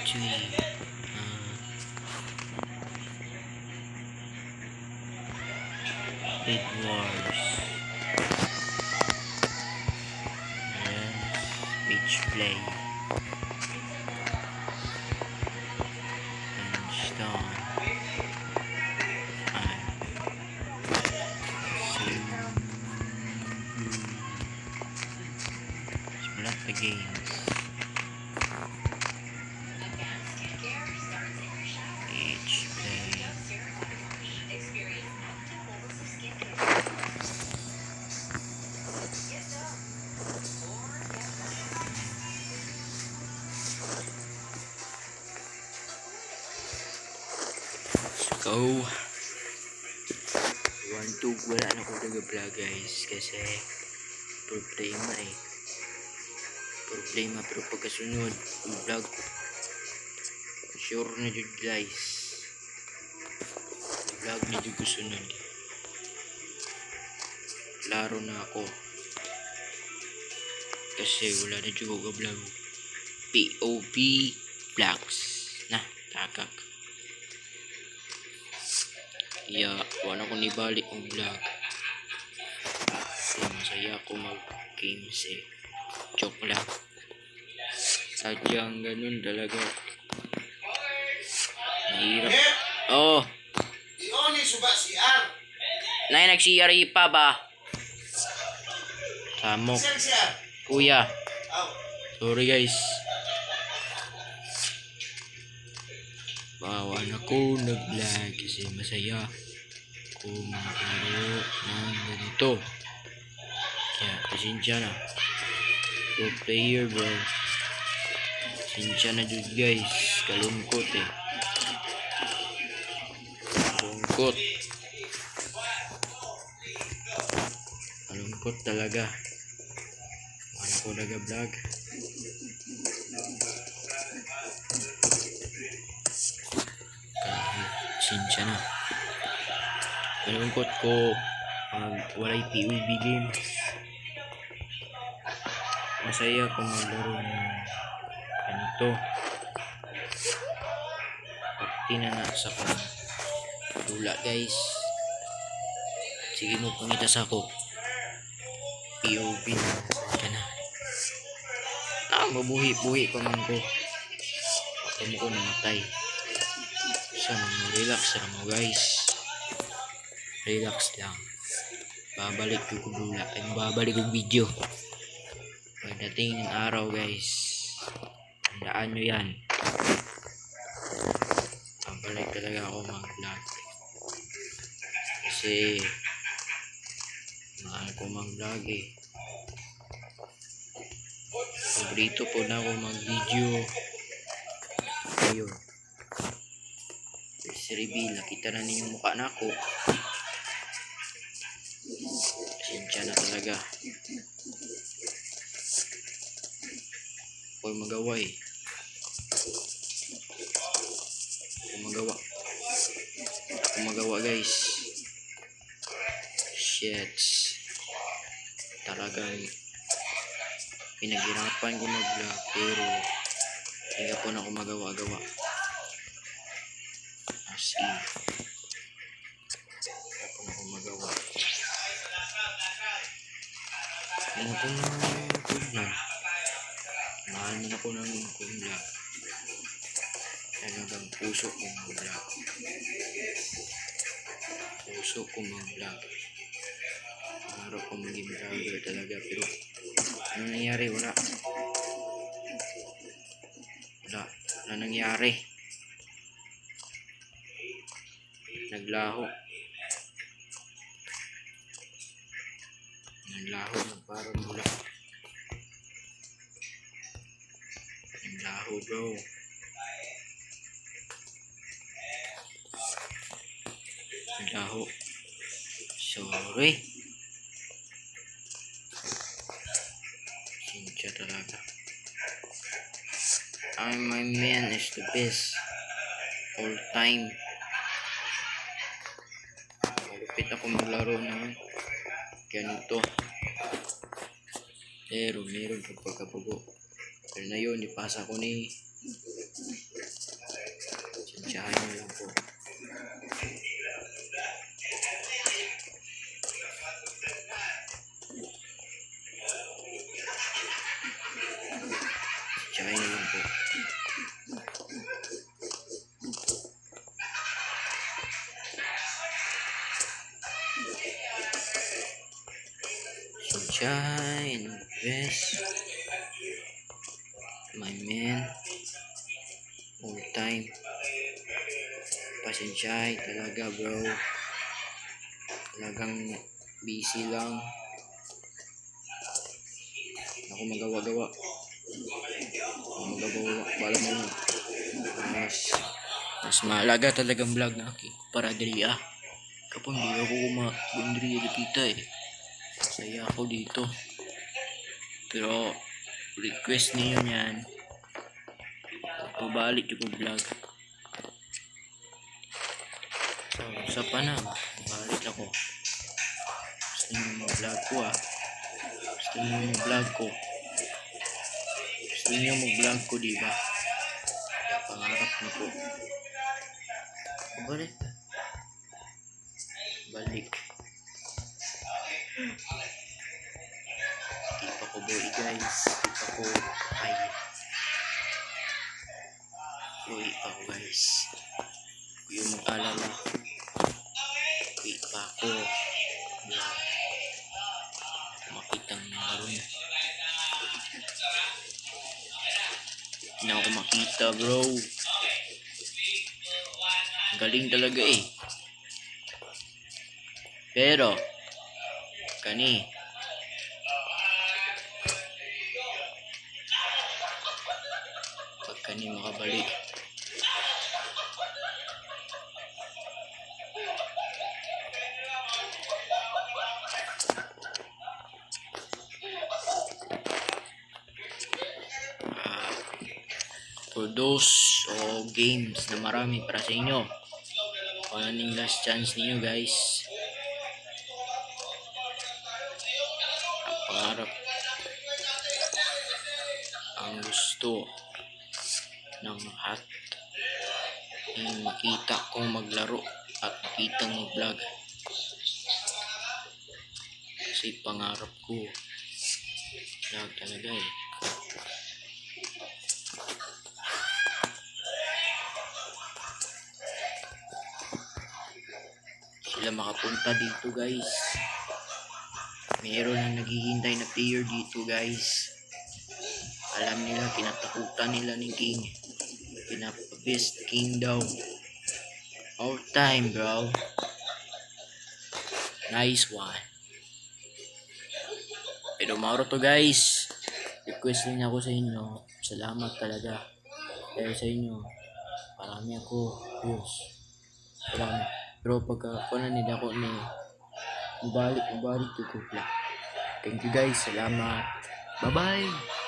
between Bed Wars and Speech Play and Stone and Splat the games. Speech Play. Let's go. Wala na ko nag-vlog guys kasi problema pero pagkasunod yung vlog sure na jud guys vlog na jud ko sunod klaro na ako kasi wala na jud ko vlog POV vlogs na takak wala ko nibalik ang vlog kasi masaya ako mag games joke lang sadyang ganun talaga mahirap nay nag-CR pa ba samok kuya sorry guys bawa na ko nag-vlog kasi masaya ko maglaro ng ganito kaya pasensya na pro player bro pasensya na jud guys kalungkot kalungkot talaga wala ko nag-vlog pasensya na kalungkot ko walay PUBG games masaya ko maglaro ng ganito party na sa dula guys sige mo pangita sa ako POV na mabuhi-buhi pa man ko ako mo ko namatay sana mo relax na mo guys relax lang babalik ko dula ay babalik ko video pagdating ng araw guys tandaan nyo yan babalik talaga ako mag vlog kasi mahal ko mag vlog paborito po na ako mag video ayun si reveal nakita na ninyong mukha na ako pasensya na talaga ako'y magawa guys shit talagang pinaghirapan ko mag vlog pero hindi po na ako magawa as in hindi po na ako magawa ano po na vlog mahal mo na ko ng vlog talagang puso ko mag vlog pangarap ko maging vlogger talaga pero ano nangyari wala nangyari naglaho parang bula naglaho bro naglaho sorry sinsya talaga my man is the best all time malupit ako maglaro naman ganito pero meron pagkakapugo pero na yun ipasa ko ni Sensyahin nyo lang po. Sensyahin nyo lang po. Sunshine, best. My man. All time. Pasensyahin talaga bro. Talagang busy lang. Ako magawa-gawa. Bala mo na. Mas mahalaga talagang vlog na aki. Para diri kapag di ako kumagundri kita saya ako dito. Pero request niyo yan. Pabalik yung vlog. So, sa pa na. Balik ako. Gusto niyo mag-vlog ko Gusto niyo mag-vlog ko. Gusto niyo mag-vlog ko, diba? Kaya pangarap na po. Balik. Di pa ko boy guys. Di pa ko boy pa ko guys. Yung mag-alala. Boy pa ako. Makitang naroon. Hindi na ako makita bro. Galing talaga Pero kani pag kani makabalik for those games na marami para sa inyo. Ano ning last chance niyo guys. Ang pangarap, ang gusto ng lahat ay makita kong maglaro at makitang mag-vlog. Kasi pangarap ko vlog talaga Sila makapunta dito guys. Meron ang naghihintay na player dito guys. Alam nila, kinatakutan nila ni King. Pinapa-best King daw. All time bro. Nice one. Pero mauro to guys. Request din ako sa inyo. Salamat talaga. Dahil sa inyo, marami ako views. Salamat. Pero pagka na nila ako ni Ibalik ko. Thank you guys. Salamat. Bye-bye.